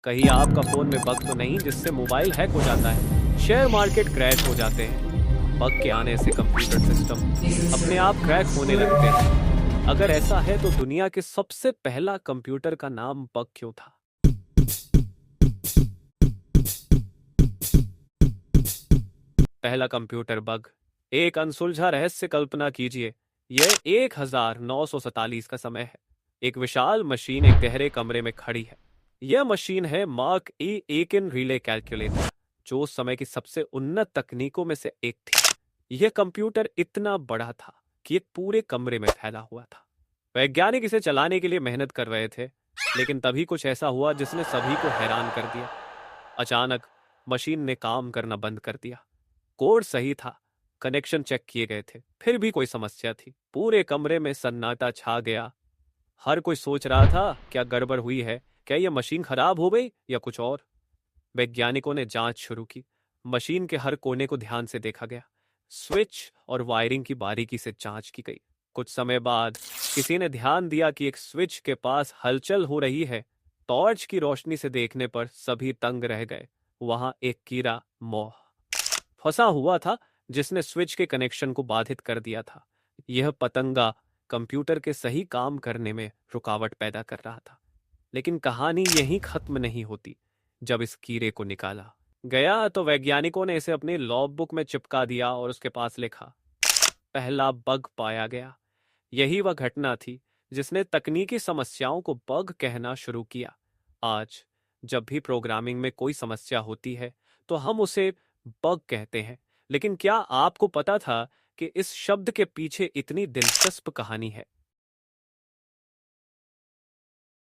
कहीं आपका फोन में बग तो नहीं जिससे मोबाइल हैक हो जाता है, शेयर मार्केट क्रैश हो जाते हैं। बग के आने से कंप्यूटर सिस्टम अपने आप क्रैक होने लगते हैं। अगर ऐसा है तो दुनिया के सबसे पहला कंप्यूटर का नाम बग क्यों था? पहला कंप्यूटर बग एक अनसुलझा रहस्य। कल्पना कीजिए, यह 1947 का समय है। एक विशाल मशीन एक गहरे कमरे में खड़ी है। यह मशीन है मार्क ए एकिन रिले कैलकुलेटर, जो उस समय की सबसे उन्नत तकनीकों में से एक थी। यह कंप्यूटर इतना बड़ा था कि एक पूरे कमरे में फैला हुआ था। वैज्ञानिक इसे चलाने के लिए मेहनत कर रहे थे, लेकिन तभी कुछ ऐसा हुआ जिसने सभी को हैरान कर दिया। अचानक मशीन ने काम करना बंद कर दिया। कोड सही था, कनेक्शन चेक किए गए थे, फिर भी कोई समस्या थी। पूरे कमरे में सन्नाटा छा गया। हर कोई सोच रहा था क्या गड़बड़ हुई है, क्या यह मशीन खराब हो गई या कुछ और। वैज्ञानिकों ने जांच शुरू की। मशीन के हर कोने को ध्यान से देखा गया। स्विच और वायरिंग की बारीकी से जांच की गई। कुछ समय बाद किसी ने ध्यान दिया कि एक स्विच के पास हलचल हो रही है। टॉर्च की रोशनी से देखने पर सभी तंग रह गए। वहां एक कीड़ा मोह फंसा हुआ था, जिसने स्विच के कनेक्शन को बाधित कर दिया था। यह पतंगा कंप्यूटर के सही काम करने में रुकावट पैदा कर रहा था। लेकिन कहानी यहीं खत्म नहीं होती। जब इस कीड़े को निकाला गया तो वैज्ञानिकों ने इसे अपने लॉग बुक में चिपका दिया और उसके पास लिखा, पहला बग पाया गया। यही वह घटना थी जिसने तकनीकी समस्याओं को बग कहना शुरू किया। आज जब भी प्रोग्रामिंग में कोई समस्या होती है तो हम उसे बग कहते हैं। लेकिन क्या आपको पता था कि इस शब्द के पीछे इतनी दिलचस्प कहानी है?